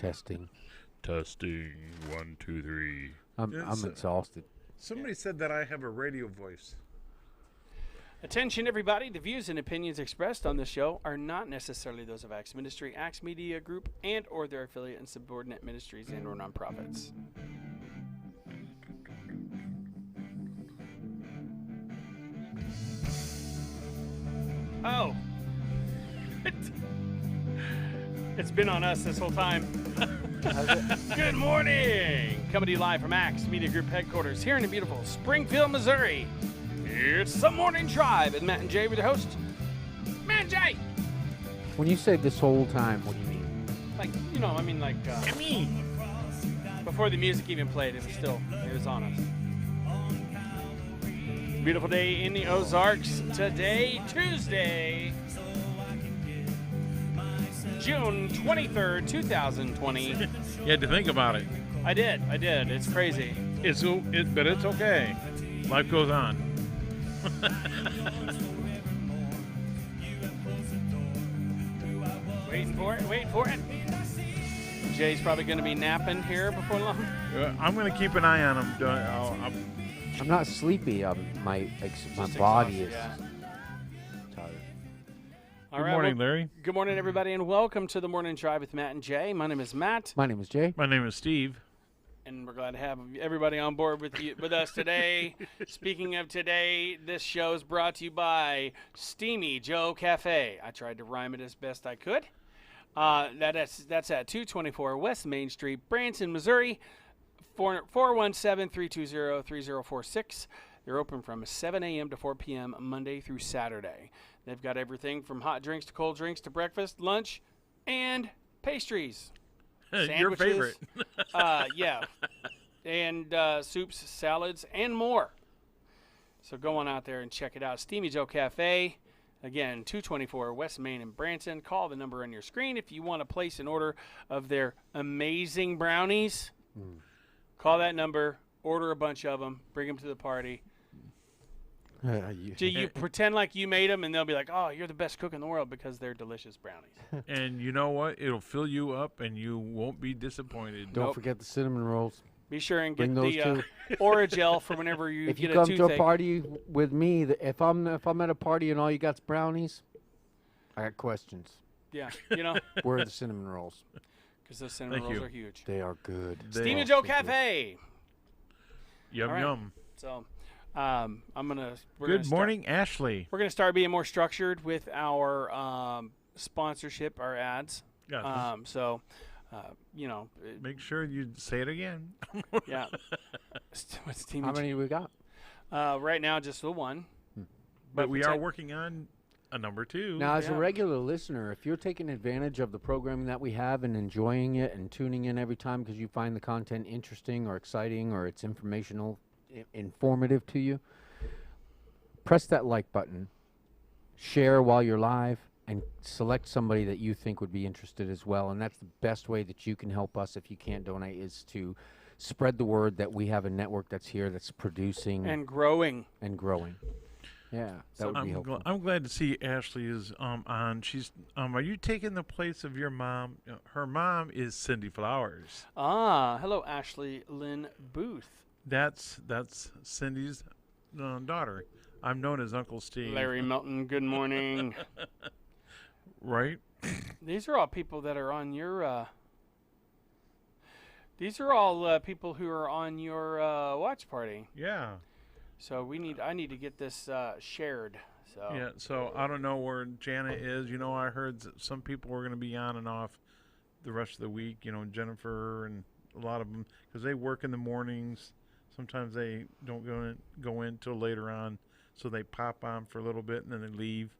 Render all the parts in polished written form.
Testing. Testing. 1, 2, 3. I'm exhausted. Somebody said that I have a radio voice. Attention, everybody. The views and opinions expressed on this show are not necessarily those of Axe Ministry, Axe Media Group, and or their affiliate and subordinate ministries and or nonprofits. Oh. It's been on us this whole time. Good morning. Coming to you live from Axe Media Group headquarters here in the beautiful Springfield, Missouri. It's the Morning Drive with Matt and Jay with your host, Matt and Jay. When you say this whole time, what do you mean? Like, you know, I mean like, before the music even played, it was on us. Beautiful day in the Ozarks today, Tuesday, June 23rd, 2020. You had to think about it. I did. It's crazy. But it's okay. Life goes on. Waiting for it. Jay's probably going to be napping here before long. I'm going to keep an eye on him. I'm not sleepy. My Just body is exhausted, tired. All Good right, morning, well, Larry. Good morning, everybody, and welcome to the Morning Drive with Matt and Jay. My name is Matt, My name is Jay. My name is Steve. and we're glad to have everybody on board with us today. Speaking of today, this show is brought to you by Steamy Joe Cafe. I tried to rhyme it as best I could. That's at 224 West Main Street, Branson, Missouri. 417-320-3046. They're open from 7 a.m. to 4 p.m. Monday through Saturday. They've got everything from hot drinks to cold drinks to breakfast, lunch, and pastries. Your favorite. Yeah. And soups, salads, and more. So go on out there and check it out. Steamy Joe Cafe. Again, 224 West Main in Branson. Call the number on your screen if you want to place an order of their amazing brownies. Call that number, order a bunch of them, bring them to the party. You pretend like you made them, and they'll be like, oh, you're the best cook in the world because they're delicious brownies. And you know what? It'll fill you up, and you won't be disappointed. Don't Nope. forget the cinnamon rolls. Be sure and Bring get those the Oragel for whenever you If get you come a to a toothache. party with me, if I'm at a party and all you got's brownies, I got questions. Yeah, you know, Where are the cinnamon rolls? because those cinnamon Thank rolls you. are huge. They are good. Steamy Oh, Joe so good. Cafe. Yum, All right. yum. So, we're Good gonna morning, Ashley. We're gonna start being more structured with our sponsorship, our ads. Yeah, You know, make sure you say it again. yeah. What's Steamy How many do we got? right now, just the one. But we are pretend- working on a number 2. Now, as a Yeah. regular listener, if you're taking advantage of the programming that we have and enjoying it and tuning in every time because you find the content interesting or exciting or it's informational, informative to you, press that like button, share while you're live, and select somebody that you think would be interested as well. And that's the best way that you can help us if you can't donate, is to spread the word that we have a network that's here that's producing And growing. and growing. Yeah, that would be helpful. I'm glad to see Ashley is on. She's are you taking the place of your mom? Her mom is Cindy Flowers. Hello, Ashley Lynn Booth. That's Cindy's daughter. I'm known as Uncle Steve. Larry Melton, good morning. Right? These are all people that are on your. These are all people who are on your watch party. Yeah. So I need to get this shared. So Yeah. So I don't know where Jana is. You know, I heard some people were going to be on and off the rest of the week. You know, Jennifer and a lot of them, because they work in the mornings. Sometimes they don't go in till later on, so they pop on for a little bit and then they leave.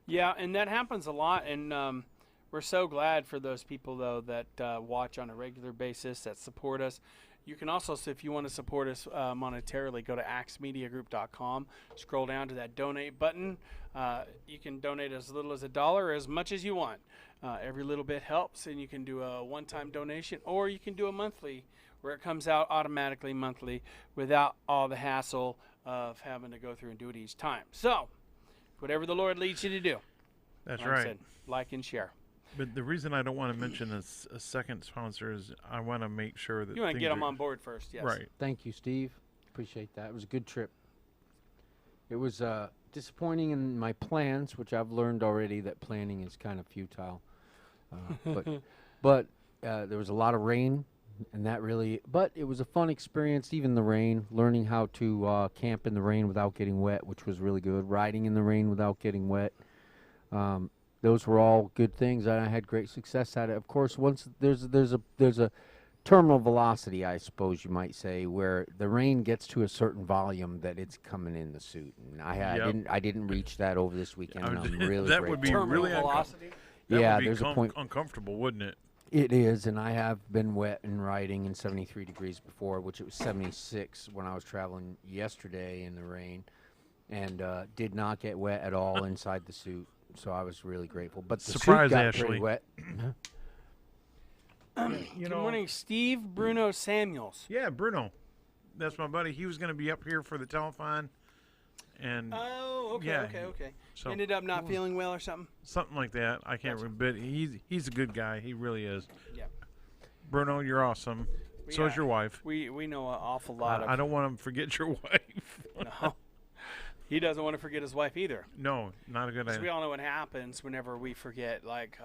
Yeah, and that happens a lot, and we're so glad for those people though that watch on a regular basis, that support us. You can also, if you want to support us monetarily, go to axmediagroup.com. Scroll down to that donate button. You can donate as little as $1 or as much as you want. Every little bit helps, and you can do a one-time donation, or you can do a monthly, where it comes out automatically monthly without all the hassle of having to go through and do it each time. So, whatever the Lord leads you to do. That's Like I right. said, like and share. But the reason I don't want to mention a second sponsor is I want to make sure that You want to things get them are- on board first, yes. Right. Thank you, Steve. Appreciate that. It was a good trip. It was disappointing in my plans, which I've learned already that planning is kind of futile. But there was a lot of rain, and that really. But it was a fun experience, even the rain. Learning how to camp in the rain without getting wet, which was really good. Riding in the rain without getting wet. Those were all good things, and I had great success at it. Of course, once there's a terminal velocity, I suppose you might say, where the rain gets to a certain volume that it's coming in the suit, and Yep. I didn't reach that over this weekend. And I'm really That would be grateful. Terminal really velocity. That Yeah, would be there's a point. uncomfortable, wouldn't it? It is, and I have been wet and riding in 73 degrees before, which it was 76 when I was traveling yesterday in the rain, and did not get wet at all inside the suit. So I was really grateful. But the Surprise, suit got Ashley. pretty wet. You Good morning, Steve Bruno Samuels. Yeah, Bruno. That's my buddy. He was going to be up here for the telethon, and Oh, okay, Yeah, okay. so Ended up not feeling well or something? something like that. I can't remember, but he's a good guy. He really is. Yeah. Bruno, you're awesome. So is Yeah. your wife. We know an awful lot I of. don't want to forget your wife. No. He doesn't want to forget his wife either. No, not a good 'Cause we idea. all know what happens whenever we forget, like,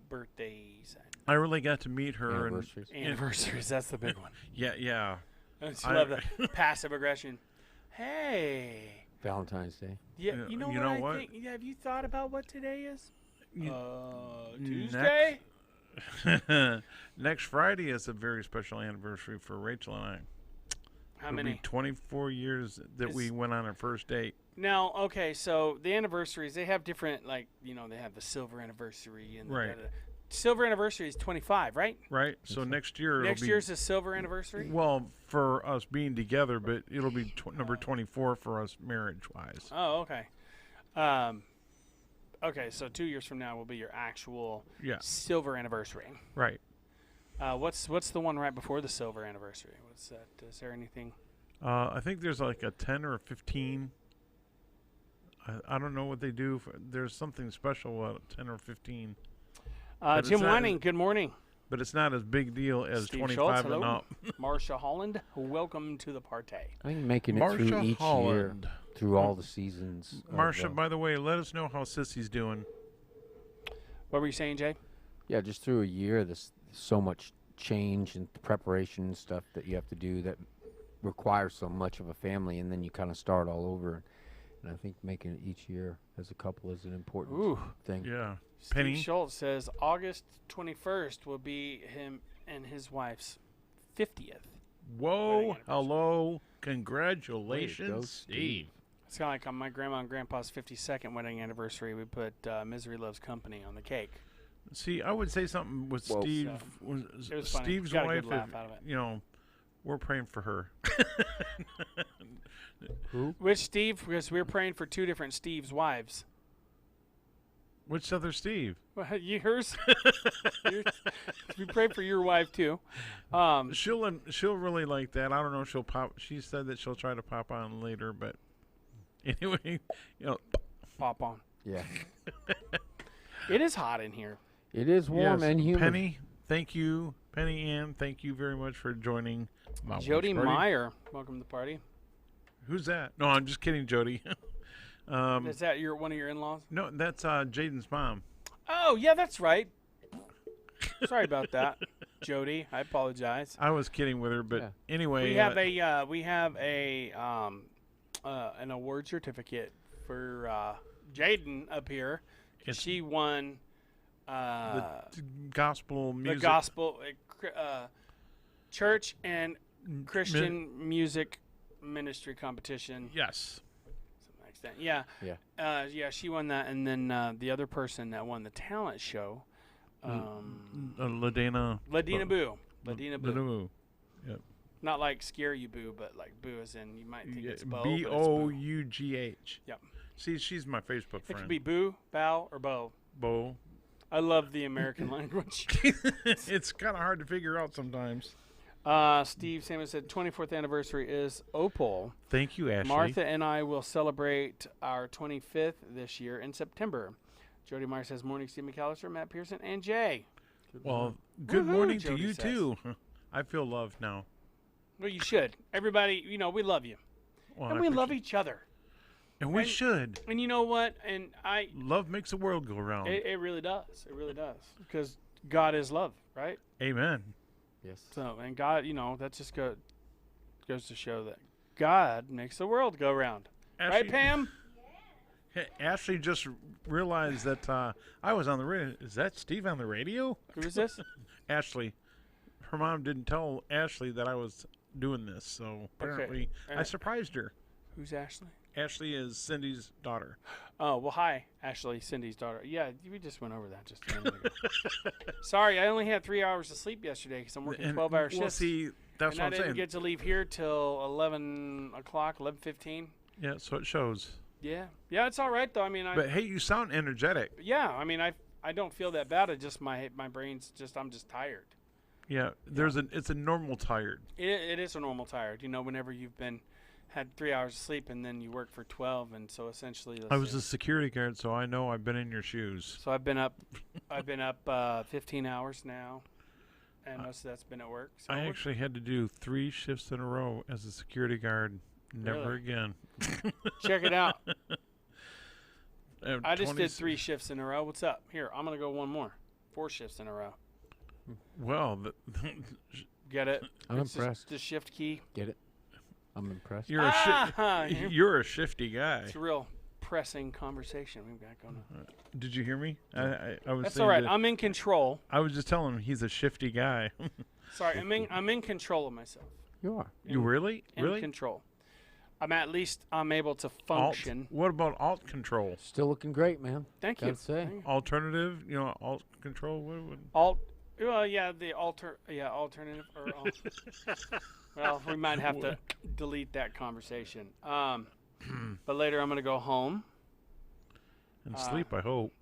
birthdays I really got to meet her. And, Anniversaries. and anniversaries. That's the big one. yeah. I just I- love the passive aggression. Hey. Valentine's Day. Yeah, Yeah, you know you what know I what? think? Yeah, have you thought about what today is? You- Tuesday? Next Friday is a very special anniversary for Rachel and I. How It'll many? be 24 years that we Is- went on our first date. Now, okay, so the anniversaries, they have different, like, they have the silver anniversary and the Right. da-da-da. Silver anniversary is 25, right? Right? So next year Next it'll be year's a silver anniversary? well for us being together, but it'll be number 24 for us marriage-wise. Oh, okay. Okay, so 2 years from now will be your actual Yeah, silver anniversary. right. What's the one right before the silver anniversary? What's that? Is there anything? I think there's like a 10 or a 15. I don't know what they do. There's something special about 10 or 15, But Jim it's not- Whining, good morning. but it's not as big deal as Steve 25 Schultz, and hello. up. Marsha Holland, welcome to the party. I think making it through Marsha each year, Holland. through all the seasons. of, Marsha, by the way, let us know how Sissy's doing. What were you saying, Jay? yeah, just through a year, there's so much change and preparation and stuff that you have to do that requires so much of a family, and then you kind of start all over. And I think making it each year as a couple is an important Ooh. thing. Yeah. Steve Penny? Schultz says August 21st will be him and his wife's 50th. Whoa, anniversary. hello. Congratulations, Steve. Steve. It's kind of like on my grandma and grandpa's 52nd wedding anniversary. We put Misery Loves Company on the cake. See, I would say something with Whoa. Steve. It was funny. Steve's Got a wife, good laugh out of it. we're praying for her. Which Steve? Because we were praying for two different Steve's wives. Which other Steve? Well, yours. We prayed for your wife too. She'll really like that. I don't know if she'll pop. She said that she'll try to pop on later, but anyway, Pop on. Yeah. It is hot in here. It is warm yes, and humid. Penny, thank you. Penny Ann, thank you very much for joining. my Jody watch party. Meyer, welcome to the party. Who's that? No, I'm just kidding, Jody. Is that one of your in-laws? No, that's Jaden's mom. Oh yeah, that's right. Sorry about that, Jody. I apologize. I was kidding with her, but Yeah. anyway, We have an award certificate for Jaden up here. It's- She won the gospel the music. gospel church and Christian music ministry competition. Yes. To some extent. Yeah. Yeah. Yeah, she won that, and then the other person that won the talent show, Ladina. Ladina Boo. Ladina Boo. Boo. Not like scare you boo, but like boo as in you might think it's Bo. but it's Boo. Bough. Yep. See, she's my Facebook It friend. could be boo, bow, or bow. Bo. I love the American language. It's kind of hard to figure out sometimes. Steve Salmon said 24th anniversary is Opal. Thank you, Ashley. Martha and I will celebrate our 25th this year in September. Jody Meyer says, morning, Steve McAllister, Matt Pearson, and Jay. Well, good Woohoo, morning to Jody you says. too. I feel loved now. Well, you should. Everybody, we love you. Well, And I we love appreciate- each other. And we and- should. And you know what? And Love makes the world go round. it really does. It really does. Because God is love, right? Amen. Yes. So, and God, that just goes to show that God makes the world go round. Right, Ashley- Pam? Hey, Ashley just realized that I was on the radio. Is that Steve on the radio? Who is this? Ashley. Her mom didn't tell Ashley that I was doing this, so apparently I And- surprised her. Who's Ashley? Ashley is Cindy's daughter. Oh, well, hi, Ashley, Cindy's daughter. Yeah, we just went over that just a minute ago. Sorry, I only had 3 hours of sleep yesterday because I'm working 12-hour Well, shifts. see, that's and what I I'm didn't saying. get to leave here till 11 o'clock, 11:15. Yeah, so it shows. Yeah. Yeah, it's all right, though. I mean, But hey, you sound energetic. yeah, I mean, I don't feel that bad. It just, my brain's just, I'm just tired. Yeah, it's a normal tired. It is a normal tired, whenever you've had 3 hours of sleep and then you work for 12, and so essentially I was a security guard, so I know I've been in your shoes. so I've been up 15 hours now, and most of that's been at work. So I we're- actually had to do 3 shifts in a row as a security guard. Never Really? again. check it out. I just 20 did 3 shifts in a row. What's up? Here, I'm gonna go one more. 4 shifts in a row. Well, Get it? I'm It's just impressed. the shift key. Get it? I'm impressed. you're Ah, you're a shifty guy. It's a real pressing conversation we've got going on. Did you hear me? I was That's saying all right. that- I'm in control. I was just telling him he's a shifty guy. Sorry, I'm in control of myself. You are. You really? In Really? control. I'm able to Alt. function. What about alt control? Still looking great, man. Thank you. Gotta say. Thank you. Alternative? Alt control? What would... Alt. Well, yeah, alternative. Or well, we might have to delete that conversation. But later I'm gonna go home. And sleep, I hope.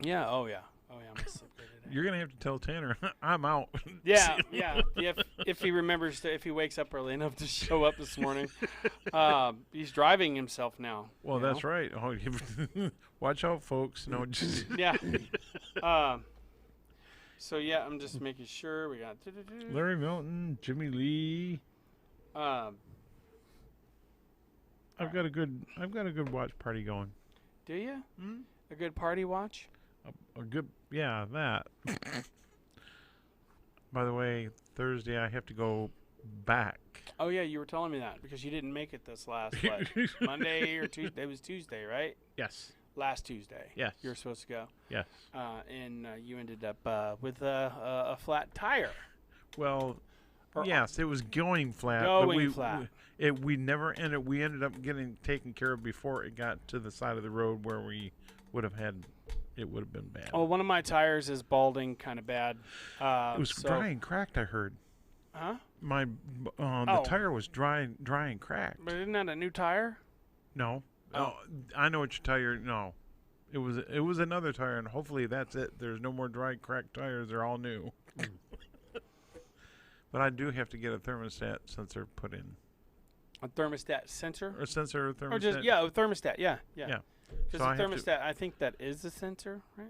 Yeah. Oh yeah. I'm gonna sleep later today. You're gonna have to tell Tanner I'm out. Yeah. If he remembers if he wakes up early enough to show up this morning, he's driving himself now. Well, you that's know? right. Oh, watch out, folks. No, just Yeah. So yeah, I'm just making sure we got. Larry Milton, Jimmy Lee. Um, I've got a good watch party going. do you? Hmm? A good party watch? A good, yeah, that. By the way, Thursday I have to go back. Oh yeah, you were telling me that because you didn't make it this last Monday or Tuesday. It was Tuesday, right? Yes. Last Tuesday. Yes. You were supposed to go, Yes. and you ended up with a flat tire. Well, Or- yes, it was going flat. Going but flat. We never ended. We ended up getting taken care of before it got to the side of the road where we would have had. It would have been bad. Oh, one of my tires is balding kind of bad. It was dry and cracked. I heard. Huh? My the Oh. tire was dry and cracked. But isn't that a new tire? No. Oh. I know what your tire. No, it was another tire, and hopefully that's it. There's no more dry, cracked tires. They're all new. But I do have to get a thermostat sensor put in, A thermostat sensor? or sensor thermostat. Or just a thermostat. Yeah. Yeah. Because So a I have to- thermostat, I think that is a sensor, right?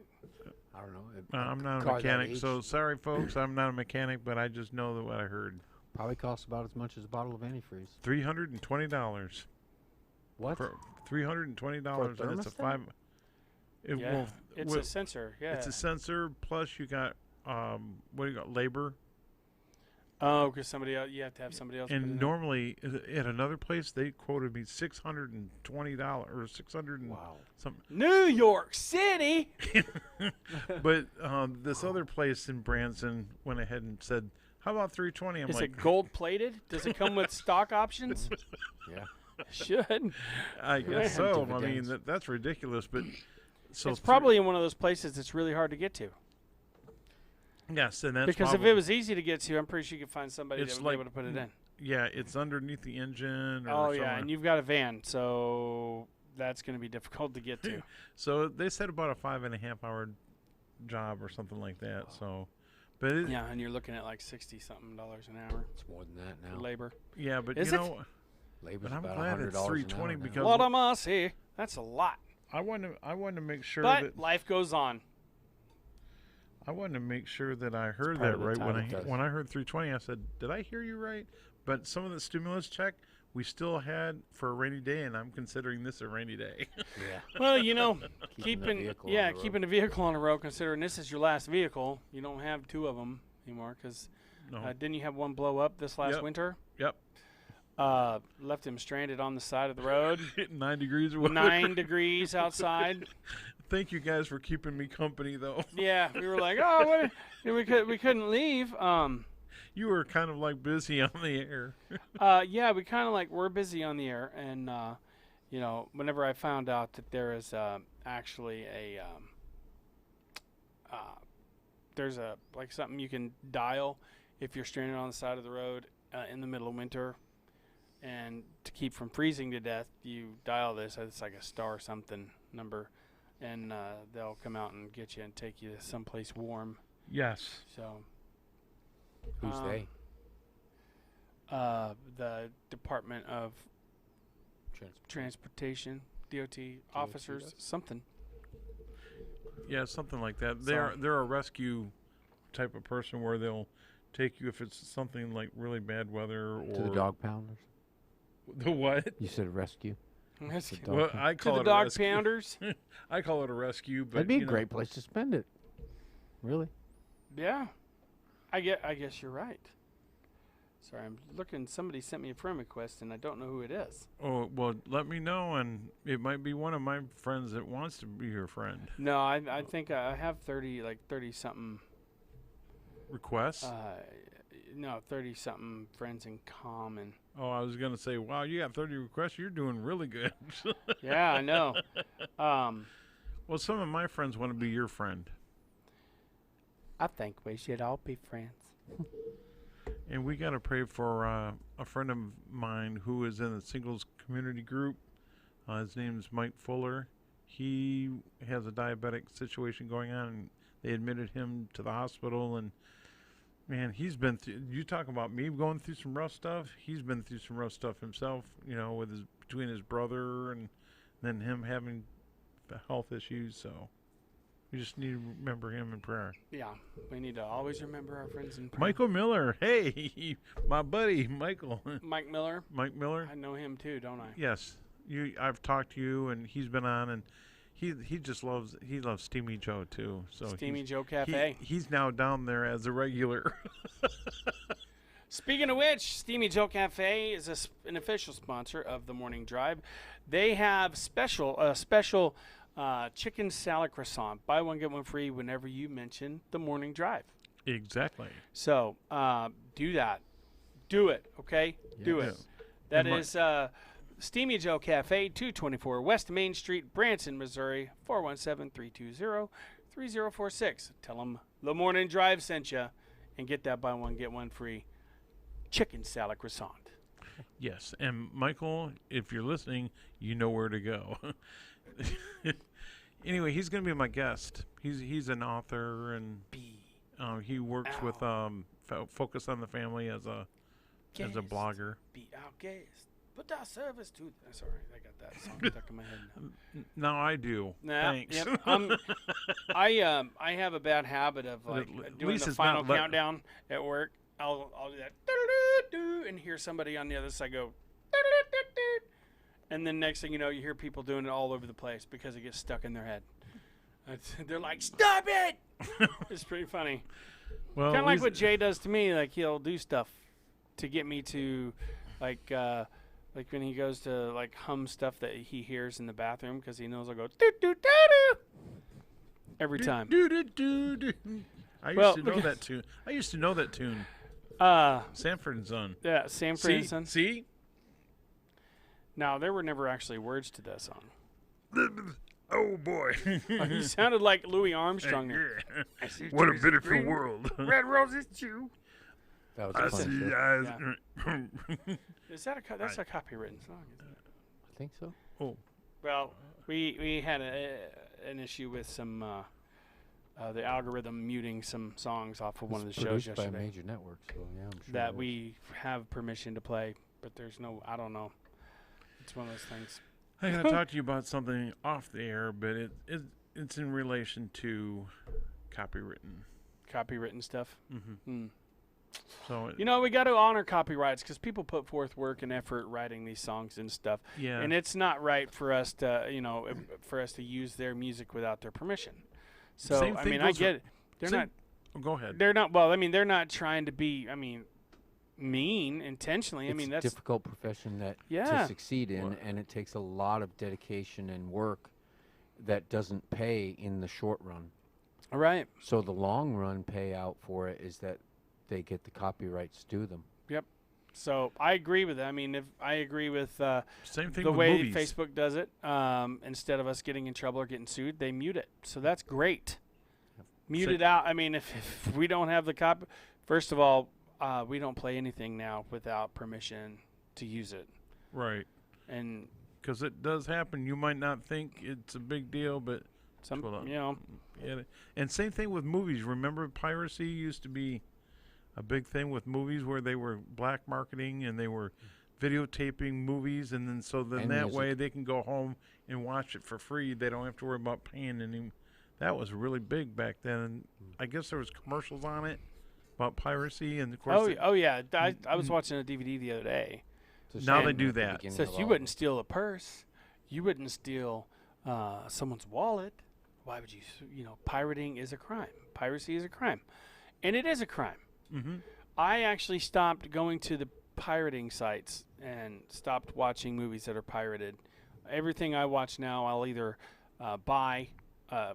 I don't know. I'm not a car that mechanic, age so sorry, folks. I'm not a mechanic, but I just know what I heard. Probably costs about as much as a bottle of antifreeze. $320 What? for $320, and it's a thermostat? 5. It Yeah. will. It's will- a sensor. Yeah. It's a sensor plus you got what do you got? Labor. Oh, because somebody else, you have to have somebody else. put it And in. normally at another place they quoted me $620 or 600 and Wow. something. New York City. But this other place in Branson went ahead and said, "How about 320?" I'm Is like, it gold plated? Does it come with stock options? Yeah. Should. I guess so. I mean Dividends. that's ridiculous, but so It's probably in one of those places that's really hard to get to. yes, and that's Because if probably- it was easy to get to, I'm pretty sure you could find somebody It's that would be like- able to put it in. yeah, it's underneath the engine. Or Oh yeah, somewhere. and you've got a van, so that's going to be difficult to get to. So they said about a 5.5 hour job or something like that. So, but it, Yeah, and you're looking at like $60-something an hour It's more than that for now. labor. yeah, but Is you it? know, Labor's but I'm about glad it's $100 an hour 320 now. because What am I see? That's a lot. I wanted to make sure But that life goes on. I wanted to make sure that I heard part that of the right time it does. when I heard 320. I said, "Did I hear you right?" But some of the stimulus check we still had for a rainy day, and I'm considering this a rainy day. Yeah. Well, Keeping the vehicle on the road. keeping a vehicle on the road, considering this is your last vehicle. You don't have two of them anymore because No. didn't you have one blow up this last Yep. winter? Yep. Left him stranded on the side of the road. 9 degrees or whatever. 9 degrees outside. Thank you guys for keeping me company, though. Yeah, we were like, oh, what? We couldn't leave. You were kind of like busy on the air. Yeah, we kind of like we're busy on the air, and whenever I found out that there is actually there's a like something you can dial if you're stranded on the side of the road in the middle of winter, and to keep from freezing to death, you dial this. It's like a star something number, and they'll come out and get you and take you to someplace warm. Yes. So. Who's they? The Department of Transportation, DOT officers, does? something. Yeah, something like that. So- They're a rescue type of person where they'll take you if it's something like really bad weather or To the dog pounders. The what? You said rescue. Rescue. dog Well, pound. I To call the it a dog rescue. pounders. I call it a rescue, but That'd be a you know, great place to spend it. Really? Yeah, I guess you're right. Sorry, I'm looking. Somebody sent me a friend request, and I don't know who it is. Oh well, let me know, and it might be one of my friends that wants to be your friend. No, I think I have 30 something. Requests? 30 something friends in common. Oh, I was gonna say, wow, you got 30 requests. You're doing really good. Yeah, I know. Well, some of my friends want to be your friend, I think we should all be friends. and we gotta pray for a friend of mine who is in the singles community group. His name's Mike Fuller. He has a diabetic situation going on, and they admitted him to the hospital. And man, he's been through. You talk about me going through some rough stuff. He's been through some rough stuff himself. With between his brother and then him having the health issues. So we just need to remember him in prayer. Yeah, we need to always remember our friends in prayer. Michael Miller, hey, my buddy Michael. Mike Miller. Mike Miller. I know him too, don't I? Yes, I've talked to you, and he's been on, and he just loves Steamy Joe too. So Steamy he's- Joe Cafe. He's now down there as a regular. Speaking of which, Steamy Joe Cafe is an official sponsor of the Morning Drive. They have special chicken salad croissant. Buy one, get one free whenever you mention the Morning Drive. Exactly. So do that. Do it, okay? Do it. Yes. That And is Steamy Joe Cafe, 224 West Main Street, Branson, Missouri, 417-320-3046. Tell them the Morning Drive sent you and get that buy one, get one free chicken salad croissant. Yes, and Michael, if you're listening, you know where to go. Anyway, he's going to be my guest. He's an author, and he works with Focus on the Family as a blogger. Be our guest. Put our service to. Sorry, I got that song stuck in my head now. Now I do. Nah, Thanks. Yep, I have a bad habit of like at doing least the it's final not let- countdown at work. I'll do that and hear somebody on the other side go, and then next thing you know, you hear people doing it all over the place because it gets stuck in their head. They're like, "Stop it!" It's pretty funny. Well, Kind of at like least- what Jay does to me. Like he'll do stuff to get me to like when he goes to like hum stuff that he hears in the bathroom because he knows I'll go doo doo doo doo every time. I used Well, to know because- that tune. I used to know that tune. Sanford and Son. Yeah, Sanford and Son. See? Now there were never actually words to that song. Oh boy. He sounded like Louis Armstrong there. Yeah. What a beautiful world. Red roses too. That was I a fun see show. eyes. Is that that's a copywritten song? Isn't it? I think so. Oh, Well, we had an issue with some the algorithm muting some songs off of one of the It's shows produced by a yesterday major network, so yeah, I'm sure that it is. we have permission to play, but there's no. I don't know. It's one of those things. I gotta talk to you about something off the air, but it's in relation to Copywritten stuff. Mm-hmm. So You know, we got to honor copyrights because people put forth work and effort writing these songs and stuff. yeah, And it's not right for us to, for us to use their music without their permission. So, Same I thing mean, I goes get it. go ahead. They're not, well, I mean, they're not trying to be, mean intentionally. It's a That's, difficult profession that Yeah. to succeed in, Well- and it takes a lot of dedication and work that doesn't pay in the short run. all right. So the long run payout for it is that they get the copyrights to them. So I agree with that. I mean, if I agree with Same thing the with way movies. Facebook does it, instead of us getting in trouble or getting sued, they mute it. So that's great. Mute Sa- it out. I mean, if we don't have the copy, first of all, we don't play anything now without permission to use it. Right. And Because it does happen. You might not think it's a big deal, but some, Hold on. you know, and same thing with movies. Remember, piracy used to be a big thing with movies where they were black marketing and they were videotaping movies, and then And that music. way they can go home and watch it for free. They don't have to worry about paying any. That was really big back then. And I guess there was commercials on it about piracy, and of course, oh yeah. I was watching a DVD the other day. It's a Now shame they at do the that. beginning Says of you all wouldn't this. steal a purse, you wouldn't steal someone's wallet. Why would you? Pirating is a crime. Piracy is a crime, and it is a crime. mm-hmm. I actually stopped going to the pirating sites and stopped watching movies that are pirated. Everything I watch now, I'll either buy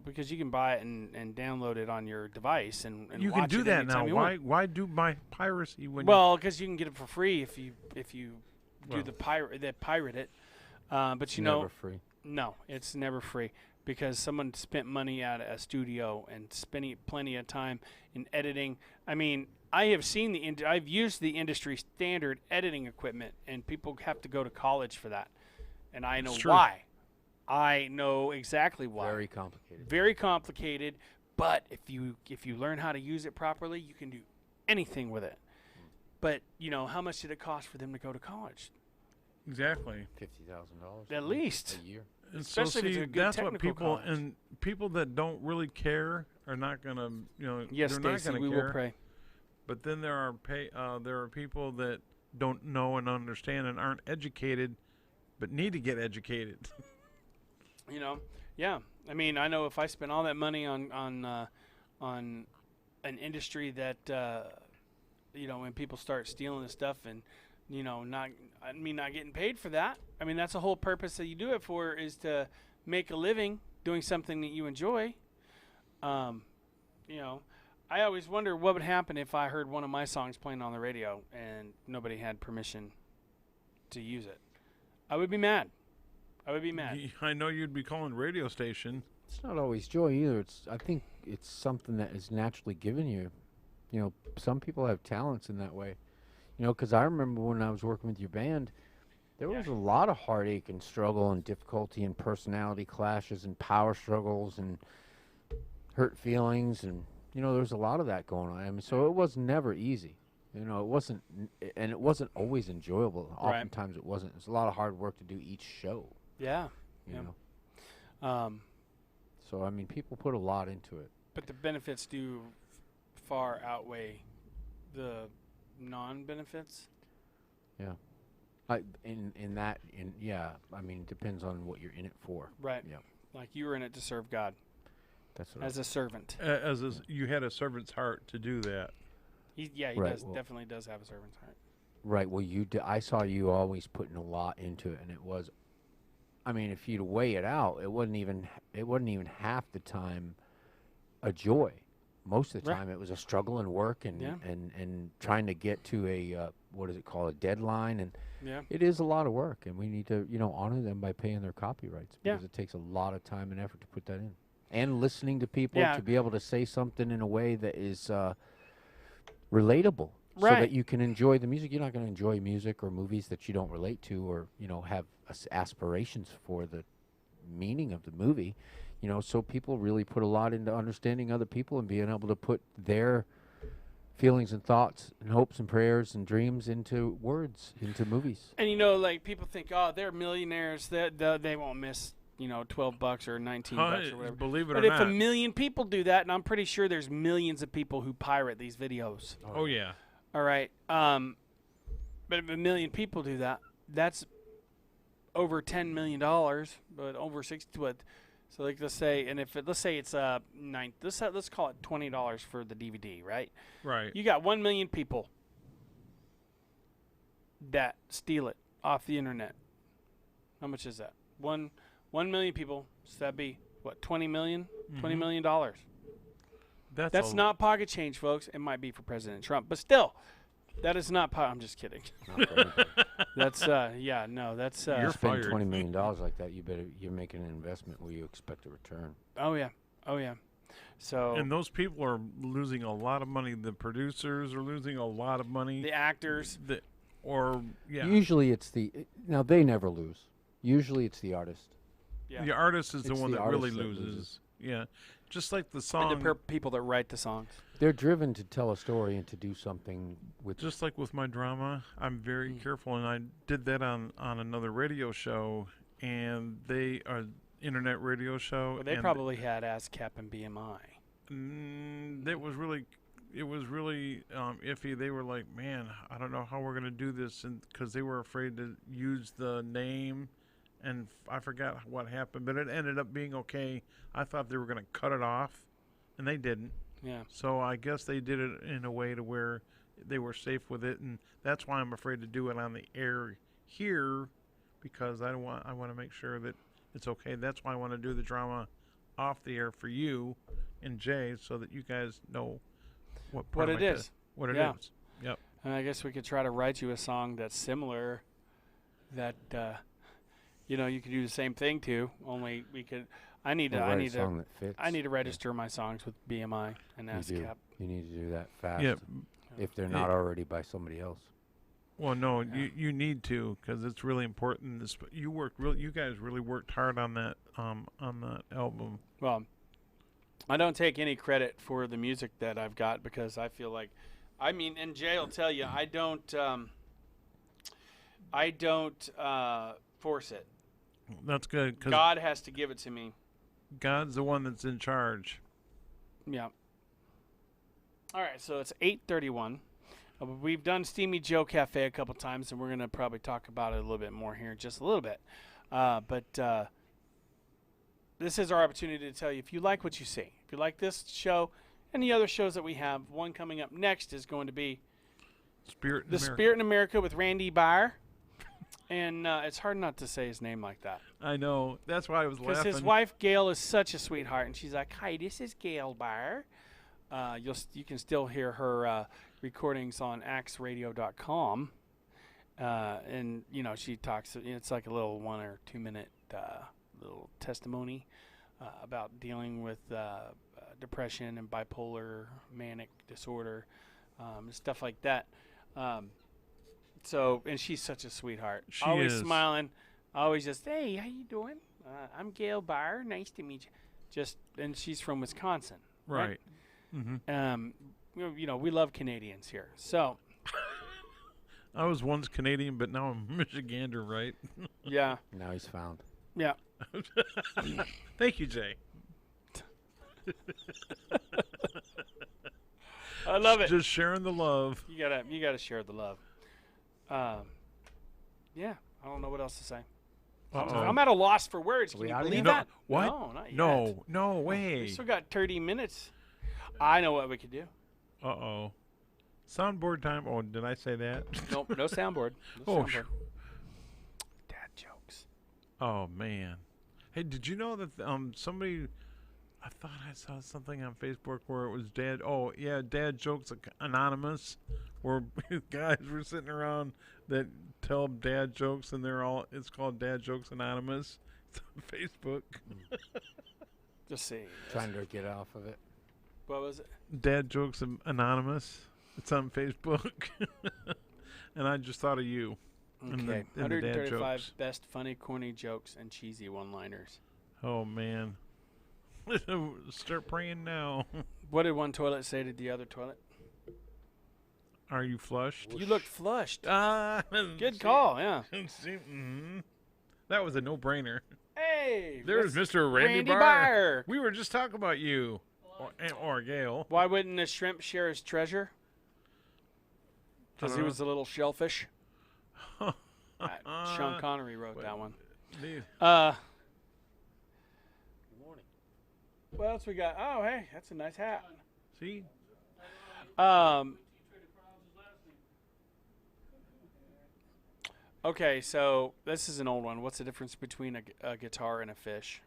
because you can buy it and download it on your device and You can watch do it that now. anytime you Why? want. Why do my piracy when? Well, because you can get it for free if you Well. do the pirate it. But It's you know, never free. no, it's never free because someone spent money at a studio and spending plenty of time in editing. I mean, I have seen I've used the industry standard editing equipment, and people have to go to college for that, and I know It's true. why. I know exactly why. Very complicated. Very complicated, but if you learn how to use it properly, you can do anything with it. But how much did it cost for them to go to college? Exactly. $50,000 At least. a year. And Especially if it's a good that's what technical people college. and people that don't really care are not gonna, Yes, they're not Stacy, gonna we care. will pray. But then there are people that don't know and understand and aren't educated, but need to get educated. Yeah. I mean, I know if I spend all that money on an industry that when people start stealing the stuff and not getting paid for that. I mean, that's the whole purpose that you do it for, is to make a living doing something that you enjoy. I always wonder what would happen if I heard one of my songs playing on the radio and nobody had permission to use it. I would be mad. I know you'd be calling radio station. It's not always joy either. I think it's something that is naturally given you. Some people have talents in that way. Because I remember when I was working with your band, there was a lot of heartache and struggle and difficulty and personality clashes and power struggles and hurt feelings, and there was a lot of that going on. I mean, so it was never easy. It wasn't, and it wasn't always enjoyable. Right. Oftentimes it wasn't. It was a lot of hard work to do each show. Yeah. You Yeah. know. So I mean, people put a lot into it. But the benefits do far outweigh the non-benefits. I mean, it depends on what you're in it for. Right. Yeah. Like you were in it to serve God That's what as a servant. You had a servant's heart to do that. He Right, does well- definitely does have a servant's heart. Right. Well, I saw you always putting a lot into it, and it was. I mean, if you'd weigh it out, it wasn't even half the time a joy. Most of the Right. time, it was a struggle and work and Yeah. and trying to get to a what is it called, a deadline, and Yeah. it is a lot of work, and we need to honor them by paying their copyrights Yeah. because it takes a lot of time and effort to put that in, and listening to people Yeah. to be able to say something in a way that is relatable. So Right. that you can enjoy the music. You're not going to enjoy music or movies that you don't relate to, or have aspirations for the meaning of the movie. So people really put a lot into understanding other people and being able to put their feelings and thoughts and hopes and prayers and dreams into words, into movies. And like people think, oh, they're millionaires. They won't miss, $12 or $19 or whatever. Believe it But or if a not. million people do that, and I'm pretty sure there's millions of people who pirate these videos. Oh yeah. All right. But if a million people do that, that's over $10 million, but over 60. What? So let's say, and let's say it's let's call it $20 for the DVD, right? Right. You got 1 million people that steal it off the internet. How much is that? 1 million people. So that'd be what? 20 million. $20 million. That's not pocket change, folks. It might be for President Trump, but still, that is not. I'm just kidding. Not for anybody. That's That's You're Spend fired. $20 million like that, you're making an investment where you expect a return. Oh yeah. So And those people are losing a lot of money. The producers are losing a lot of money. the actors. Yeah. Usually it's now they never lose. Usually it's the artist. Yeah. The artist is the It's one the that really artist that loses. loses. Yeah. Just like the And song. the people that write the songs. They're driven to tell a story and to do something with. Just like with my drama, I'm very careful, and I did that on another radio show, and they are internet radio show. Well, they and probably had ASCAP and BMI. it was really iffy. They were like, man, I don't know how we're gonna do this, and because they were afraid to use the name, and I forgot what happened, but it ended up being okay. I thought they were gonna cut it off, and they didn't. Yeah. So I guess they did it in a way to where they were safe with it, and that's why I'm afraid to do it on the air here, because I want to make sure that it's okay. That's why I want to do the drama off the air for you and Jay, so that you guys know what part What of it my is. what it Yeah. is. Yep. And I guess we could try to write you a song that's similar. That you could do the same thing to. Only we could. I need Or to. write a song that fits. I need to register my songs with BMI and You do. ASCAP. You need to do that fast. Yeah. If they're not already by somebody else. Well, no, Yeah. you need to, because it's really important. You guys really worked hard on that album. Well, I don't take any credit for the music that I've got because I feel like, and Jay will tell you, I don't force it. That's good, because God has to give it to me. God's the one that's in charge. Yeah. All right, so it's 8:31. We've done Steamy Joe Cafe a couple times, and we're going to probably talk about it a little bit more here in just a little bit. But this is our opportunity to tell you, if you like what you see, if you like this show and the other shows that we have, one coming up next is going to be Spirit in The America. Spirit in America with Randy Byer. And it's hard not to say his name like that. I know. That's why I was Because laughing. his wife, Gail, is such a sweetheart. And she's like, hi, this is Gail Byer. You can still hear her recordings on axradio.com. And, she talks, it's like a little 1 or 2 minute little testimony about dealing with depression and bipolar manic disorder, stuff like that. And she's such a sweetheart. She always is. smiling. Always just, hey, how you doing? I'm Gail Byer. Nice to meet you. And she's from Wisconsin. right. Mm-hmm. We love Canadians here. So, I was once Canadian, but now I'm Michigander, right? yeah, Now he's found. yeah. Thank you, Jay. I love it. Just sharing the love. You gotta share the love. Yeah, I don't know what else to say. Uh-oh. I'm at a loss for words. Can we you outta believe here? that? What? No, not yet. No We way. still got 30 minutes. I know what we could do. Uh-oh. Soundboard time. Oh, did I say that? Nope, no soundboard. No Oh, soundboard. Dad jokes. Oh, man. Hey, did you know that somebody... I thought I saw something on Facebook where it was Dad... Oh, yeah, Dad Jokes Anonymous, where guys were sitting around that tell dad jokes, and it's called Dad Jokes Anonymous. It's on Facebook. Just see. Trying to get off of it. What was it? Dad Jokes Anonymous. It's on Facebook. And I just thought of you. And Okay. the dad 135 jokes. best funny, corny jokes and cheesy one-liners. Oh, man. Start praying now. What did one toilet say to the other toilet? Are you flushed? You looked flushed. Ah, Good call. Yeah. That was a no-brainer. Hey. There's Mr. Randy, Randy Barr. Barr. We were just talking about you, or Gail. Why wouldn't a shrimp share his treasure? Because he dunno. was a little shellfish. Sean Connery wrote that one. What else we got? Oh, hey, that's a nice hat. See, Okay, so this is an old one. What's the difference between a guitar and a fish?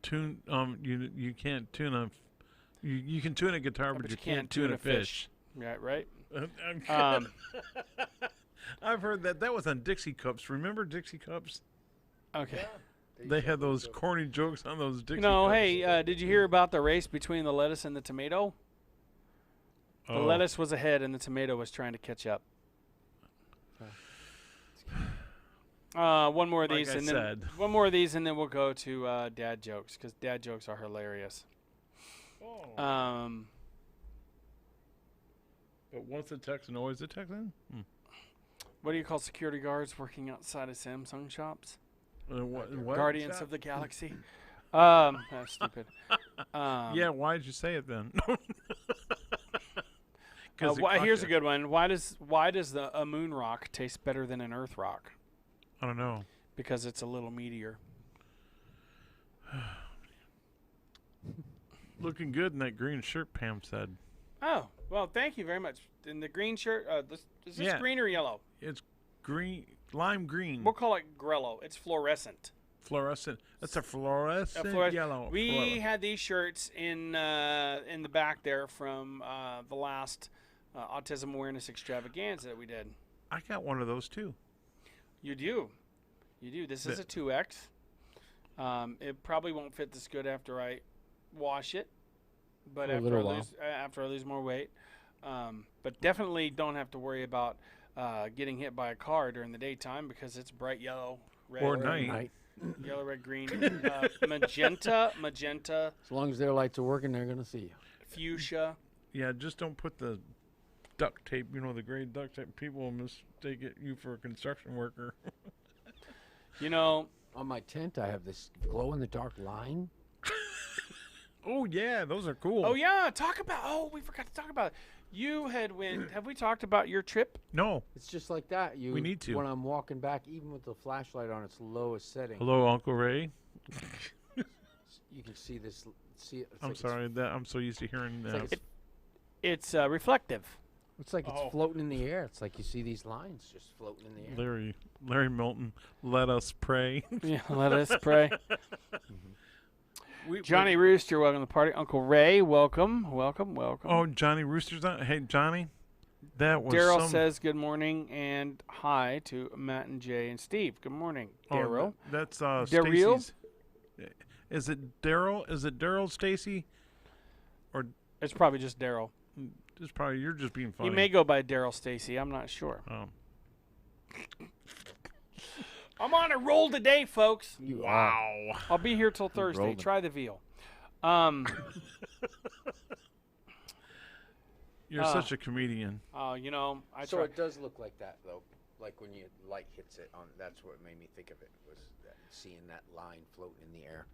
tune. You can't tune a. You can tune a guitar, but you can't tune a fish. Right, right. I've heard that. That was on Dixie Cups. Remember Dixie Cups? Okay. They had those corny jokes on those Dixie No, Cups. hey, did you hear about the race between the lettuce and the tomato? The Oh. lettuce was ahead, and the tomato was trying to catch up. One more of Like these, I and said. then one more of these, and then we'll go to dad jokes because dad jokes are hilarious. Oh. But once a Texan, always a Texan. What do you call security guards working outside of Samsung shops? What? Guardians shop? of the Galaxy. That's stupid. Yeah, why'd you say it then? Here's a good one. Why does a moon rock taste better than an Earth rock? I don't know. Because it's a little meteor. Looking good in that green shirt, Pam said. Oh, well, thank you very much. In the green shirt, is this Yeah. green or yellow? It's green, lime green, We'll call it Grello. It's fluorescent. fluorescent. That's a fluorescent yellow. We had these shirts in the back there from the last autism awareness extravaganza that we did. I got one of those too. You do. This is a 2X. It probably won't fit this good after I wash it, but after I lose more weight. But definitely don't have to worry about getting hit by a car during the daytime because it's bright yellow, red, Or night. yellow, red, green, magenta, As long as their lights are working, they're going to see you. fuchsia. Yeah, just don't put the duct tape. You know, the gray duct tape. People will mistake you for a construction worker. You know, On my tent, I have this glow-in-the-dark line. Oh yeah, those are cool. oh yeah, we forgot to talk about it. You had have we talked about your trip? No. It's just like that. We need to. When I'm walking back, even with the flashlight on its lowest setting, Hello, Uncle Ray. you can see this. It's I'm like sorry that I'm so used to hearing It's, like that. it's, It's reflective. it's like it's Oh. floating in the air. It's like you see these lines just floating in the air. Larry Milton, let us pray. Yeah, let us pray. We- Johnny Rooster, welcome to the party. Uncle Ray, welcome. Oh, Johnny Rooster's on. Hey, Johnny, that was Daryl some. says good morning and hi to Matt and Jay and Steve. Good morning, Daryl. That's Daryl? Stacy's. Is it Daryl? Is it Daryl, Stacy? It's probably just Daryl. It's probably you're just being funny. He may go by Daryl Stacy. I'm not sure. Oh. I'm on a roll today, folks. You are. Wow. I'll be here till Thursday. rolling. Try the veal. You're such a comedian. You know, I So try. it does look like that, though. Like when light hits it on. That's what made me think of it. Was that, seeing that line floating in the air.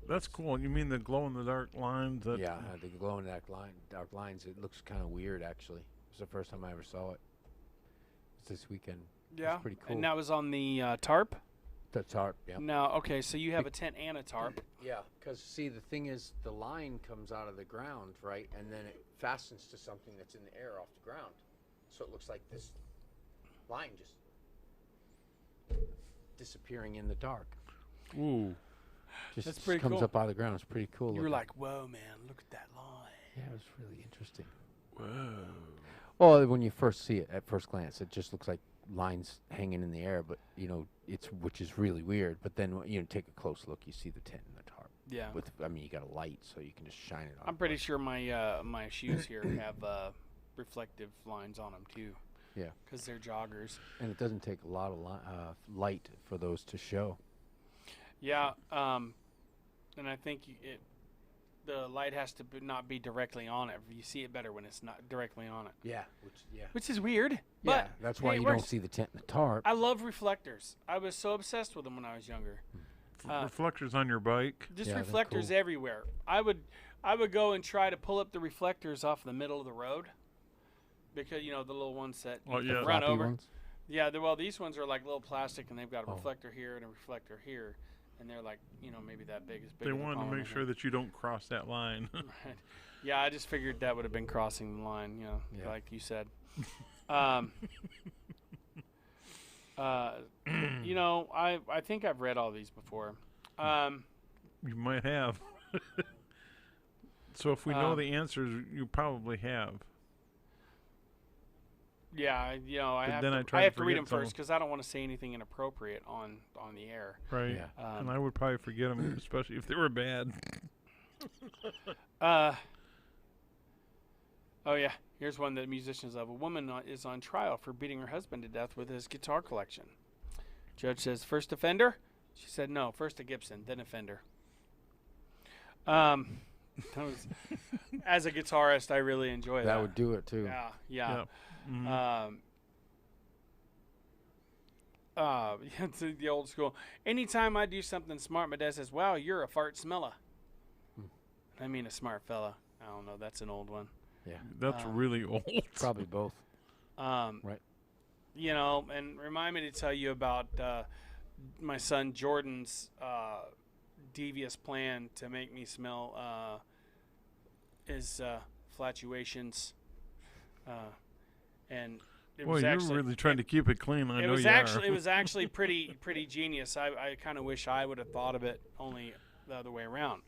That's cool. You mean the glow in the dark lines? That, Yeah, the glowing dark lines. It looks kind of weird, actually. It's the first time I ever saw it. It's this weekend. Yeah, It's pretty cool. and that was on the tarp. The tarp. Yeah. Now, okay, so you have a tent and a tarp. Yeah, because see, the thing is, the line comes out of the ground, right, and then it fastens to something that's in the air off the ground. So it looks like this line just disappearing in the dark. Ooh. Just That's pretty comes cool. up out of the ground. It's pretty cool. You were looking. like, "Whoa, man! Look at that line." yeah, it was really interesting. Whoa. Well, when you first see it at first glance, it just looks like lines hanging in the air, but which is really weird. But then take a close look, you see the tent and the tarp. Yeah. You got a light, so you can just shine it on. I'm pretty sure my my shoes here have reflective lines on them too. Yeah. Because they're joggers. And it doesn't take a lot of light for those to show. Yeah. And I think the light has to not be directly on it. You see it better when it's not directly on it, Yeah. which is weird. Yeah, But that's why hey, it you don't works. see the tent in the tarp. I love reflectors. I was so obsessed with them when I was younger. Reflectors on your bike. Just Yeah, they're reflectors cool. everywhere. I would go and try to pull up the reflectors off the middle of the road because the little ones that Oh, you yeah. can run Floppy over. ones? Yeah, well, these ones are like little plastic, and they've got a Oh. reflector here and a reflector here, and they're like maybe that big. As big They as a wanted to palm, make I sure think. that you don't cross that line. Right. Yeah, I just figured that would have been crossing the line, Yeah. like you said. I think I've read all these before. You might have. So if we know Um, the answers, you probably have. Yeah, I But have then I to. try I to have to read forget them some. first because I don't want to say anything inappropriate on the air. Right. Yeah. And I would probably forget them, especially if they were bad. Oh yeah, here's one that musicians love. A woman is on trial for beating her husband to death with his guitar collection. Judge says, first offender? She said, no, first a Gibson, then a Fender. That was, as a guitarist, I really enjoy that. That would do it too. Yeah. Mhm. It's the old school. Anytime I do something smart, my dad says, wow, you're a fart smeller. I mean a smart fella. I don't know. That's an old one. Yeah. That's really old. Probably both. Right. And remind me to tell you about my son Jordan's devious plan to make me smell his flatulations. And it Boy, was you're actually, really trying to keep it clean. I it know was you actually are. it was actually pretty genius. I kind of wish I would have thought of it only the other way around,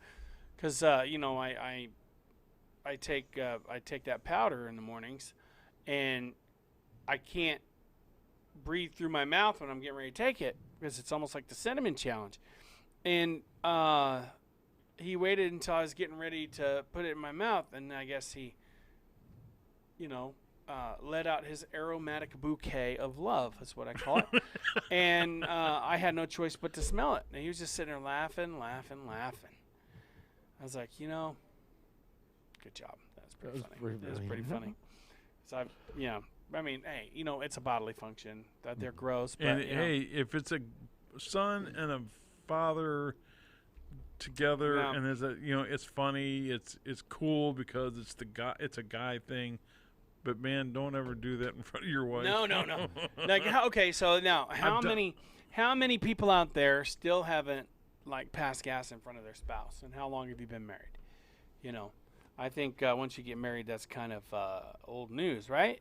because I take that powder in the mornings, and I can't breathe through my mouth when I'm getting ready to take it because it's almost like the cinnamon challenge. And he waited until I was getting ready to put it in my mouth, and I guess he, let out his aromatic bouquet of love, is what I call it. And I had no choice but to smell it. And he was just sitting there laughing. I was like, good job. That's pretty That was funny. That's pretty funny. So I mean, hey, it's a bodily function that they're gross, but And hey, if it's a son and a father together, Yeah. and it's funny, it's cool because it's a guy thing. But man, don't ever do that in front of your wife. No. Like, okay, so now how many people out there still haven't passed gas in front of their spouse, and how long have you been married? I think once you get married, that's kind of old news, right?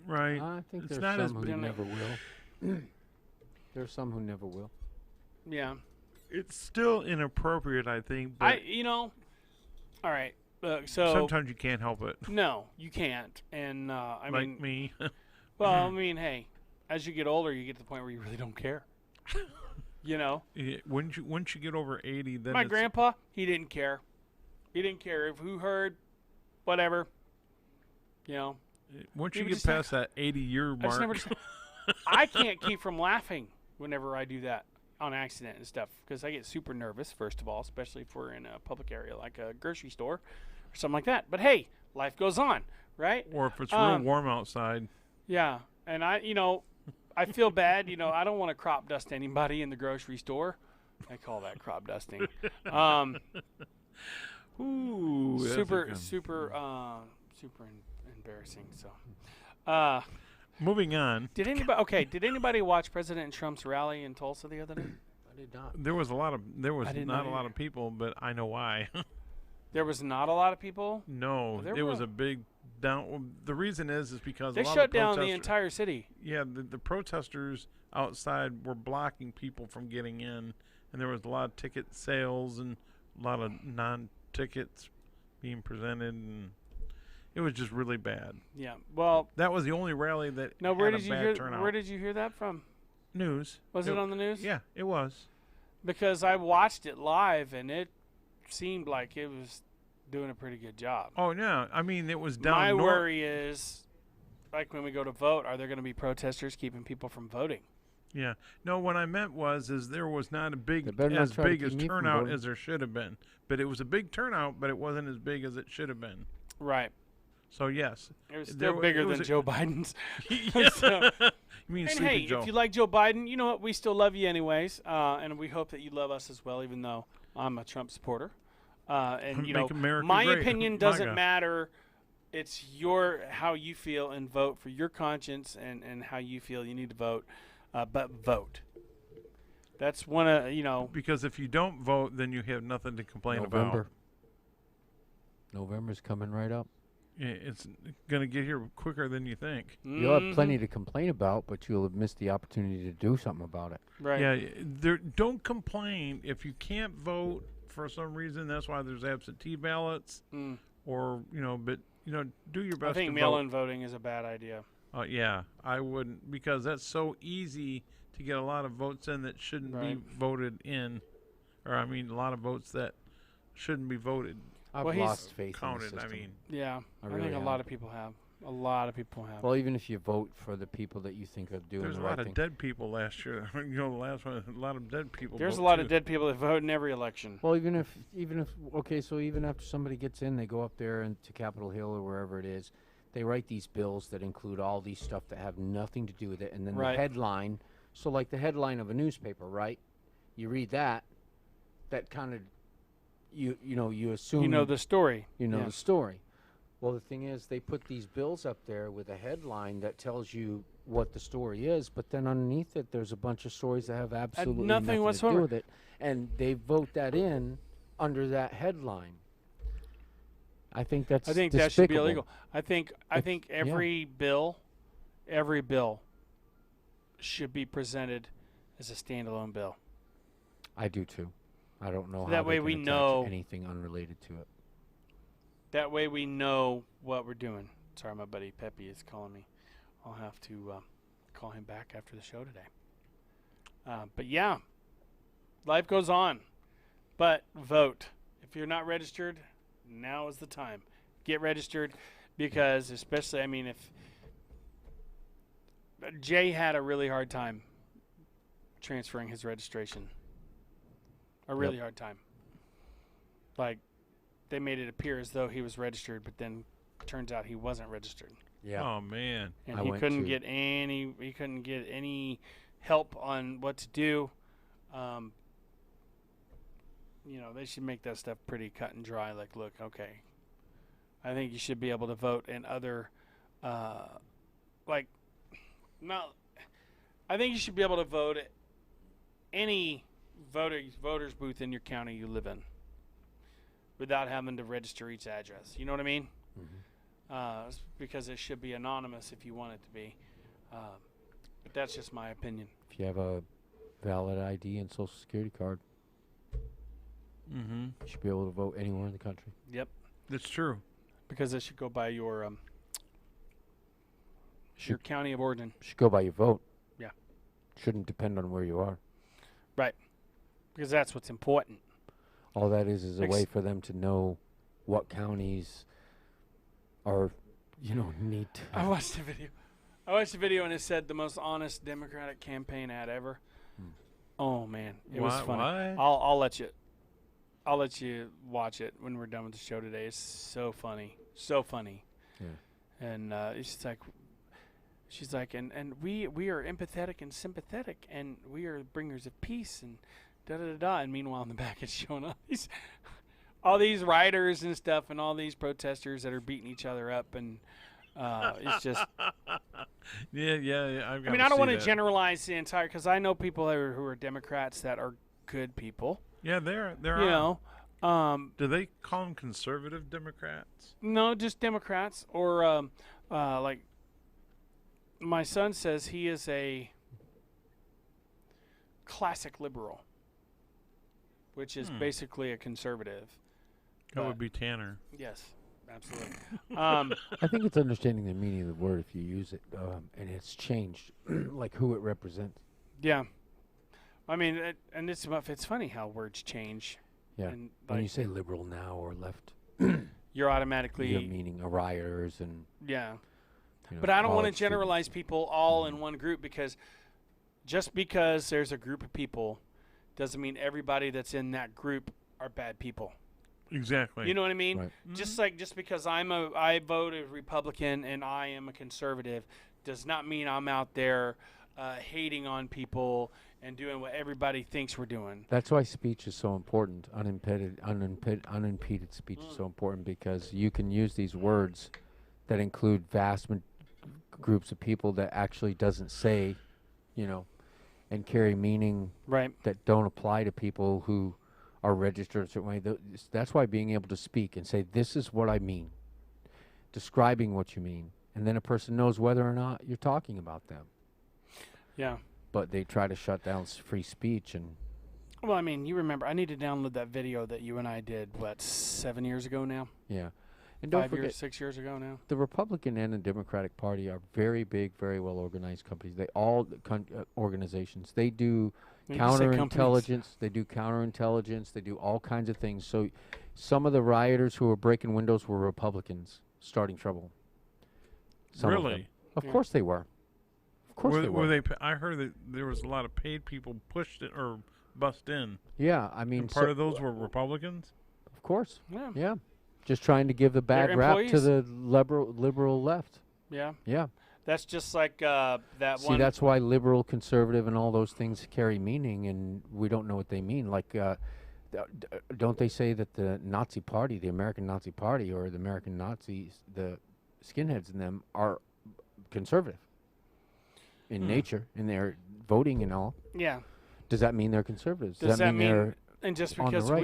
Right. I think It's there's not as some who big- never will. There's some who never will. Yeah. It's still inappropriate, I think. But All right. So sometimes you can't help it. no, you can't. And I Like mean, me. well, I mean, hey, as you get older, you get to the point where you really don't care. Yeah, once you get over 80, then My it's, grandpa, he didn't care. He didn't care if who heard, whatever. once he you would get just say- past that 80-year I just mark. never. I can't keep from laughing whenever I do that on accident and stuff because I get super nervous. First of all, especially if we're in a public area like a grocery store or something like that. But hey, life goes on, right? Or if it's real warm outside. Yeah, and I feel bad. I don't want to crop dust anybody in the grocery store. I call that crop dusting. Ooh, that's a Super good- embarrassing. So, Moving on. did anybody watch President Trump's rally in Tulsa the other day? I did not. There was I didn't not know a lot either. of people, but I know why. There was not a lot of people. No, There it was were- a big down. The reason is because They a lot shut of the down the protesters- entire city. Yeah, the protesters outside were blocking people from getting in, and there was a lot of ticket sales and a lot of non-tickets being presented, and it was just really bad. Yeah. Well, That was the only rally that now where had did a you bad hear? turnout. Where did you hear that from? News? Was it on the news? Yeah, it was. Because I watched it live and it seemed like it was doing a pretty good job. Oh yeah, I mean it was down My north. worry is, like when we go to vote, are there going to be protesters keeping people from voting? Yeah. No, what I meant is there was not a They big better not as try to big keep as me from turnout voting. as there should have been. But it was a big turnout, but it wasn't as big as it should have been. Right. So yes. It was There still wa- bigger it was than a- Joe Biden's. Yeah. So- You mean And Sleepy hey, Joe? if you like Joe Biden, you know what? We still love you anyways, and we hope that you love us as well. Even though I'm a Trump supporter, and you know, Make America my great. opinion doesn't MAGA. matter. It's how you feel and vote for your conscience and how you feel you need to vote, but vote. That's one of Because if you don't vote, then you have nothing to complain November. about. November's coming right up. Yeah, it's gonna get here quicker than you think. You'll have plenty Mhm. to complain about, but you'll have missed the opportunity to do something about it. Right. Yeah, don't complain if you can't vote for some reason. That's why there's absentee ballots, Mm. or but do your best I think to mail-in voting is a bad idea. vote. Yeah, I wouldn't, because that's so easy to get a lot of votes in that shouldn't Right. be voted in, or I mean, a lot of votes that shouldn't be voted I've Well, he's lost faith in counted. the I system. mean, Yeah, I I really think a have. lot of people have. A lot of people have. Well, even if you vote for the people that you think are doing there's the a right lot thing. of dead people last year. The last one, a lot of dead people. There's a vote lot too. of dead people that vote in every election. Well, even if okay, so even after somebody gets in, they go up there and to Capitol Hill or wherever it is, they write these bills that include all these stuff that have nothing to do with it, and then Right. the headline. So, like the headline of a newspaper, right? You read that, that kind of, you assume You know the story. you know Yeah. the story. Well, the thing is, they put these bills up there with a headline that tells you what the story is, but then underneath it, there's a bunch of stories that have absolutely nothing nothing to whatsoever. do with it, and they vote that in under that headline. I think that's I think that should be despicable. illegal. I think yeah. every bill should be presented as a standalone bill. I do too. I don't know So how that they way can we attach know- anything unrelated to it. That way we know what we're doing. Sorry, my buddy Pepe is calling me. I'll have to call him back after the show today. But yeah, life goes on. But vote. If you're not registered, now is the time. Get registered, because especially, I mean, if Jay had a really hard time transferring his registration. A really hard time. Like, they made it appear as though he was registered, but then turns out he wasn't registered. Yeah. Oh man. And I he went couldn't to- get any help on what to do. They should make that stuff pretty cut and dry. Like, look, okay, I think you should be able to vote in other, I think you should be able to vote at any voter's booth in your county you live in without having to register each address. You know what I mean? Because it should be anonymous if you want it to be. But that's just my opinion. If you have a valid ID and Social Security card, Mm-hmm. you should be able to vote anywhere in the country. Yep. That's true. Because it should go by your Should county of origin. should go by your vote. Yeah. Shouldn't depend on where you are. Because that's what's important. All that is a Ex- way for them to know what counties are, need to. I watched the video and it said the most honest Democratic campaign ad ever. Oh man, it was funny. Why? I'll let you watch it when we're done with the show today. It's so funny, so funny. Yeah. And she's like, and we are empathetic and sympathetic, and we are bringers of peace, and da da da da. And meanwhile, in the back, it's showing all these rioters and stuff, and all these protesters that are beating each other up, and it's just. Yeah. I mean, I don't want to generalize the entire, because I know people who are Democrats that are good people. Yeah, there You are. know, Do they call them conservative Democrats? no, just Democrats, or like my son says he is a classic liberal, which is basically a conservative. That But- would be Tanner. Yes, absolutely. I think it's understanding the meaning of the word if you use it, and it's changed, like who it represents. Yeah, I mean, it's funny how words change. Yeah. And When you like, say liberal now or left, you're you're automatically meaning rioters and. yeah. But I don't want to generalize people all in one group, because just because there's a group of people doesn't mean everybody that's in that group are bad people. Exactly. You know what I mean? Right. Just because I voted Republican and I am a conservative does not mean I'm out there hating on people and doing what everybody thinks we're doing. That's why speech is so important. Unimpeded speech is so important, because you can use these words that include vast groups of people that actually doesn't say, and carry meaning Right. that don't apply to people who are registered a certain way. That's why being able to speak and say, this is what I mean, describing what you mean, and then a person knows whether or not you're talking about them. Yeah. But they try to shut down free speech, and Well, I mean, you remember, I need to download that video that you and I did, 7 years ago now? yeah. And don't 5 forget, years, 6 years ago now? the Republican and the Democratic Party are very big, very well organized companies. They all organizations. They do You can say companies. counterintelligence. They do counterintelligence. They do all kinds of things. So, some of the rioters who were breaking windows were Republicans starting trouble. Some of them. Really? Of Yeah. course they were. Of course they were. Were they? I heard that there was a lot of paid people pushed it or bust in. Yeah, I mean, And part of those were Republicans. of course. Yeah. Yeah, just trying to give the They're bad rap to employees. the liberal left. Yeah. Yeah. That's just like that See, one. that's why liberal, conservative, and all those things carry meaning, and we don't know what they mean. Like, don't they say that the Nazi Party, the American Nazi Party, or the American Nazis, the skinheads in them, are conservative in nature, in their voting and all? Yeah. Does that mean they're conservatives? Does that mean they're And just on the because right.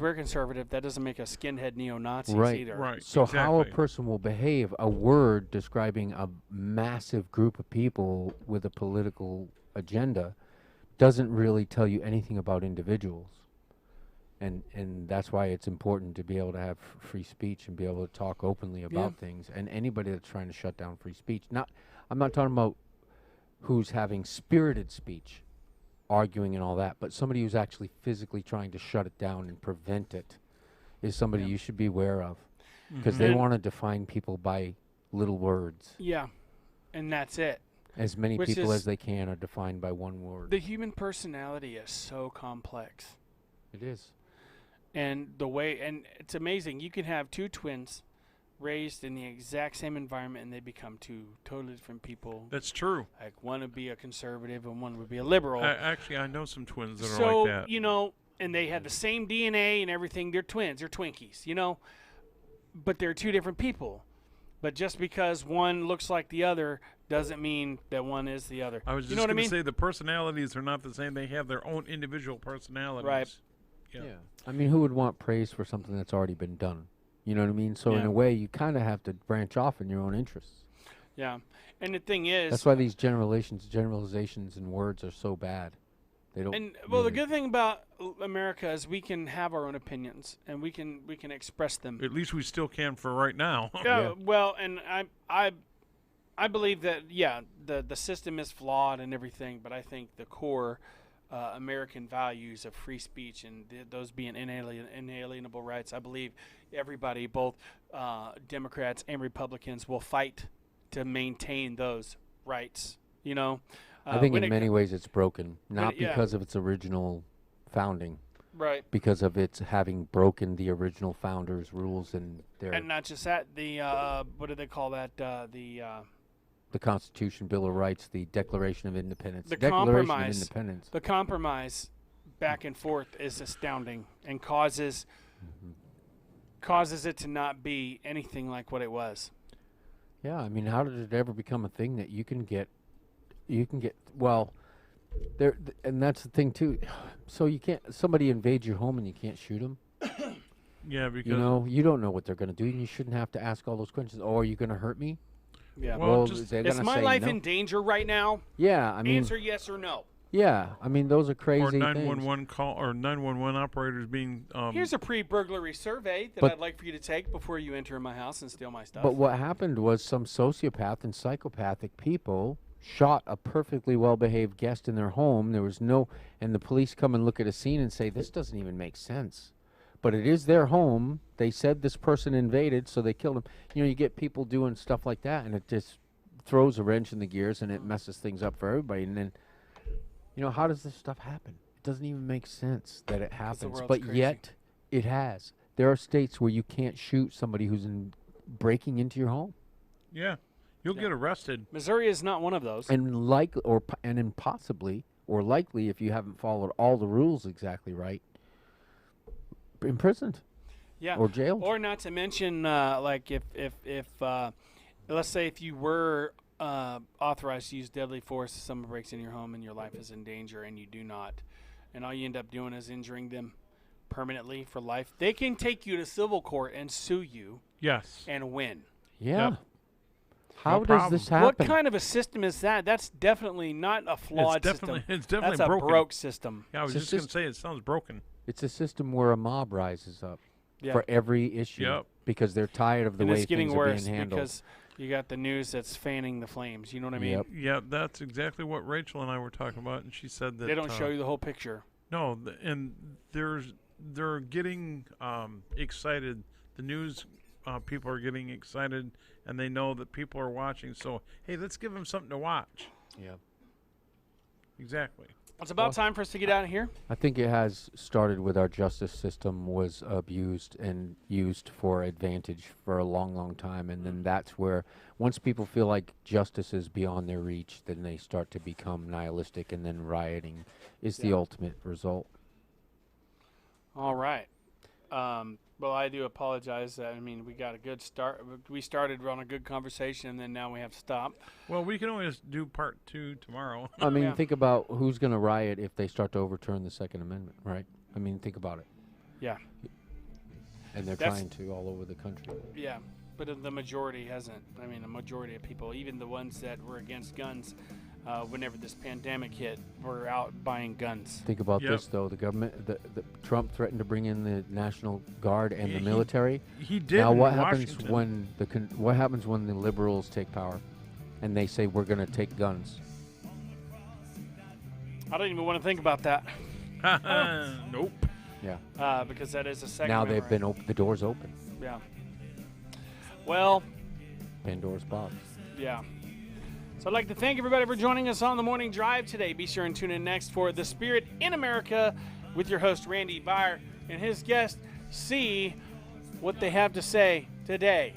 we're conservative, that doesn't make us skinhead neo-Nazis Right. either. Right. So how a exactly. person will behave, a word describing a massive group of people with a political agenda, doesn't really tell you anything about individuals. And that's why it's important to be able to have free speech and be able to talk openly about things. And anybody that's trying to shut down free speech, I'm not talking about who's having spirited speech, arguing and all that, but somebody who's actually physically trying to shut it down and prevent it is somebody you should be aware of, because they And- want to define people by little words. Yeah. And that's it. As many Which people is- as they can are defined by one word. The human personality is so complex. It is. And it's amazing. You can have two twins raised in the exact same environment and they become two totally different people. That's true. Like one would be a conservative and one would be a liberal. Actually, I know some twins that so, are like that. And they have the same DNA and everything. They're twins. They're Twinkies, but they're two different people. But just because one looks like the other doesn't mean that one is the other. I was just you know what I going to mean? say the personalities are not the same. They have their own individual personalities. Right. Yeah. I mean, who would want praise for something that's already been done? You know what I mean? So in Yeah. a way, you kind of have to branch off in your own interests. Yeah. And the thing is, That's why these generalizations and words are so bad. They don't. and well, the really- good thing about America is we can have our own opinions and we can express them. At least we still can for right now. Yeah. Well, and I believe that the system is flawed and everything, but I think the core American values of free speech and those being inalienable rights, I believe everybody, both Democrats and Republicans, will fight to maintain those rights. I think when in it many ways it's broken, not yeah. because of its original founding, right. because of its having broken the original founders' rules and their And not just that, the what do they call that? the Constitution, Bill of Rights, the Declaration of Independence. The Declaration compromise. of Independence. The compromise back and forth is astounding and causes it to not be anything like what it was. Yeah, I mean, how did it ever become a thing that you can get? Well, and that's the thing too. So you can't. Somebody invades your home and you can't shoot them. Yeah, because You don't know what they're going to do, and you shouldn't have to ask all those questions. Oh, are you going to hurt me? Yeah. Well, they're Is gonna my say life no. in danger right now? Yeah, I mean, Answer yes or no. yeah, I mean, those are crazy or things. 911 call or 911 operators being Here's a pre-burglary survey that But- I'd like for you to take before you enter my house and steal my stuff. But what happened was some sociopath and psychopathic people shot a perfectly well-behaved guest in their home. There was and the police come and look at a scene and say, this doesn't even make sense. But it is their home. They said this person invaded, so they killed him. You get people doing stuff like that, and it just throws a wrench in the gears, and it messes things up for everybody. And then You know, how does this stuff happen? It doesn't even make sense that it the happens, world's but crazy. yet it has. There are states where you can't shoot somebody who's breaking into your home, Yeah. You'll Yeah. get arrested. Missouri is not one of those. and possibly or likely, if you haven't followed all the rules exactly right, imprisoned Yeah. or jailed. Or not to mention, like if let's say if you were authorized to use deadly force, if someone breaks in your home and your life is in danger, and you do not, and all you end up doing is injuring them permanently for life, they can take you to civil court and sue you Yes. and win. Yeah. Yep. How No does this happen? What kind of a system is that? That's definitely not a flawed system. It's definitely That's broken. a broke system. Yeah, I was It's just a going to say it sounds broken. It's a system where a mob rises up Yeah. for every issue Yep. because they're tired of the And way it's getting things are worse being handled. because you got the news that's fanning the flames. You know what I mean? Yep. Yeah, that's exactly what Rachel and I were talking about, and she said that They don't show you the whole picture. No, and they're getting excited. The news people are getting excited, and they know that people are watching. So hey, let's give them something to watch. Yeah. Exactly. It's about time for us to get out of here. I think it has started with our justice system was abused and used for advantage for a long, long time. And then that's where, once people feel like justice is beyond their reach, then they start to become nihilistic, and then rioting is the Yeah. ultimate result. All right. Well, I do apologize. I mean, we got a good start. We started on a good conversation, and then now we have to stop. Well, we can always do part 2 tomorrow. I mean, Yeah. think about who's going to riot if they start to overturn the Second Amendment, right? I mean, think about it. Yeah. And they're That's- trying to all over the country. Yeah, but the majority hasn't. I mean, the majority of people, even the ones that were against guns, whenever this pandemic hit, were out buying guns. Think about Yep. this, though. The government, the Trump threatened to bring in the National Guard and Yeah, the he military. He did. Now, in what happens Washington. when what happens when the liberals take power, and they say we're going to take guns? I don't even want to think about that Nope. Yeah. because that is a second. Now they've been the doors open. Yeah. Well, Pandora's box. yeah. So I'd like to thank everybody for joining us on the morning drive today. Be sure and tune in next for The Spirit in America with your host Randy Byer and his guest. See what they have to say today.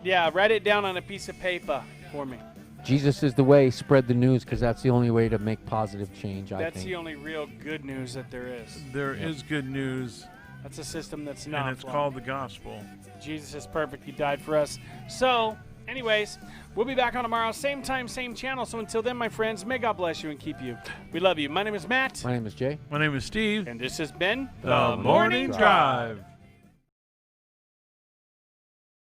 Yeah, write it down on a piece of paper for me. Jesus is the way. Spread the news, because that's the only way to make positive change. I That's think. the only real good news that there is. There is good news, That's a system that's not and it's flawed. called the gospel. Jesus is perfect. He died for us. So, anyways, we'll be back on tomorrow, same time, same channel. So until then, my friends, may God bless you and keep you. We love you. My name is Matt, My name is Jay. My name is Steve. and this has been The Morning Drive.